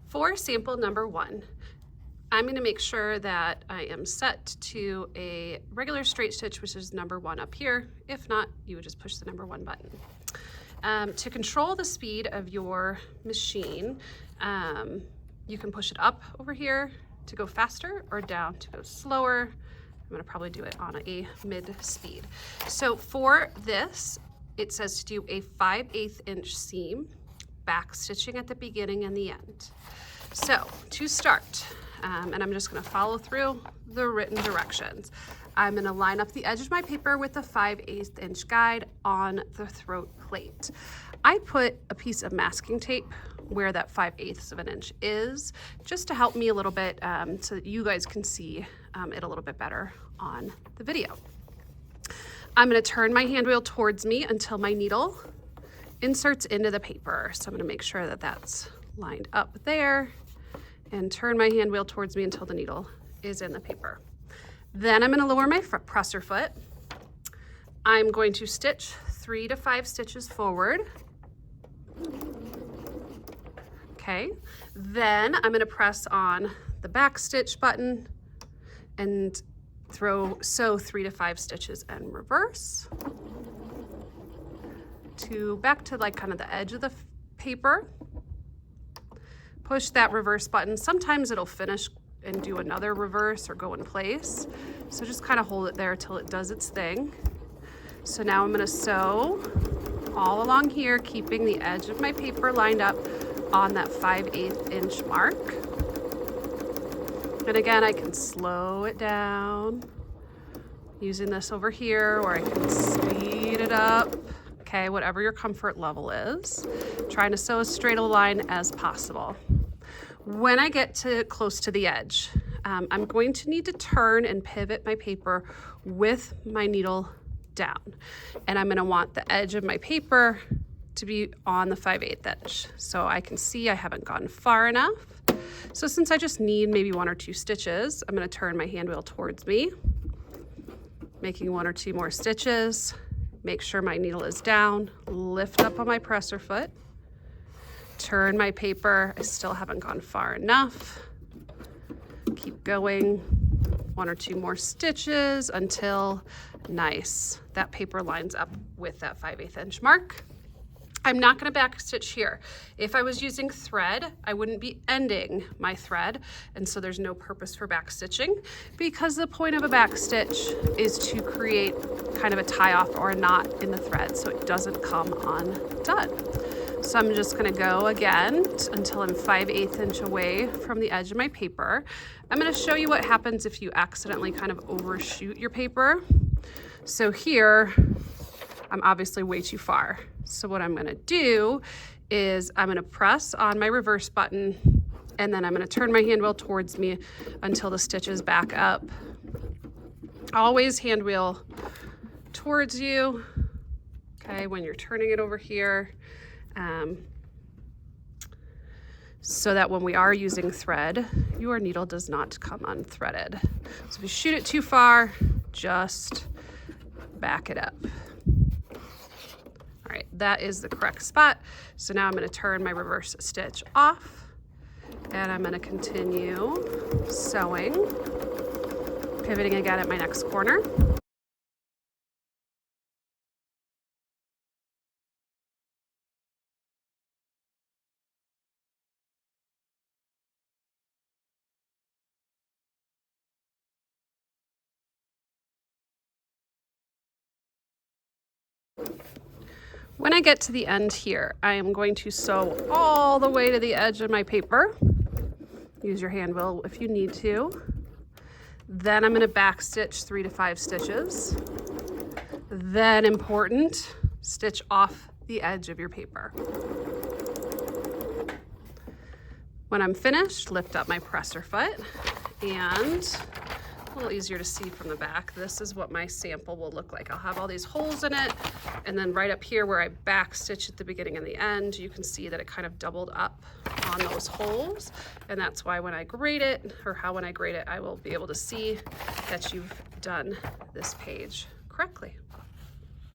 For sample number 1, I'm going to make sure that I am set to a regular straight stitch, which is number 1 up here. If not, you would just push the number 1 button. To control the speed of your machine, you can push it up over here to go faster or down to go slower. I'm going to probably do it on a mid speed. So for this, it says to do a 5/8 inch seam, back stitching at the beginning and the end. So to start, and I'm just going to follow through the written directions. I'm going to line up the edge of my paper with a 5/8 inch guide on the throat plate. I put a piece of masking tape where that 5/8 of an inch is, just to help me a little bit so that you guys can see it a little bit better on the video. I'm going to turn my hand wheel towards me until my needle inserts into the paper. So I'm going to make sure that that's lined up there and turn my hand wheel towards me until the needle is in the paper. Then I'm going to lower my presser foot. I'm going to stitch 3 to 5 stitches forward. Okay, then I'm going to press on the back stitch button and sew 3 to 5 stitches and reverse to back to like kind of the edge of the paper. Push that reverse button. Sometimes it'll finish and do another reverse or go in place. So just kind of hold it there till it does its thing. So now I'm going to sew all along here, keeping the edge of my paper lined up on that 5/8 inch mark. And again, I can slow it down using this over here, or I can speed it up. Okay, whatever your comfort level is. Trying to sew as straight a line as possible. When I get close to the edge, I'm going to need to turn and pivot my paper with my needle down. And I'm going to want the edge of my paper to be on the 5/8 inch. So I can see I haven't gone far enough. So since I just need maybe 1 or 2 stitches, I'm going to turn my hand wheel towards me, making 1 or 2 more stitches. Make sure my needle is down, lift up on my presser foot, turn my paper. I still haven't gone far enough. Keep going, 1 or 2 more stitches until nice. That paper lines up with that 5/8 inch mark. I'm not going to back stitch here. If I was using thread, I wouldn't be ending my thread, and so there's no purpose for back stitching, because the point of a back stitch is to create kind of a tie off or a knot in the thread so it doesn't come undone. So I'm just going to go again until I'm 5/8 inch away from the edge of my paper. I'm going to show you what happens if you accidentally kind of overshoot your paper. So here, I'm obviously way too far. So what I'm going to do is I'm going to press on my reverse button, and then I'm going to turn my hand wheel towards me until the stitch is back up. Always hand wheel towards you, okay, when you're turning it over here, so that when we are using thread, your needle does not come unthreaded. So if you shoot it too far, just back it up. All right, that is the correct spot. So now I'm going to turn my reverse stitch off, and I'm going to continue sewing, pivoting again at my next corner. When I get to the end here, I am going to sew all the way to the edge of my paper. Use your hand wheel if you need to. Then I'm going to back stitch 3 to 5 stitches. Then, important, stitch off the edge of your paper. When I'm finished, lift up my presser foot, and a little easier to see from the back, this is what my sample will look like. I'll have all these holes in it, and then right up here where I back stitch at the beginning and the end, you can see that it kind of doubled up on those holes, and that's why when I grade it, or how when I grade it, I will be able to see that you've done this page correctly.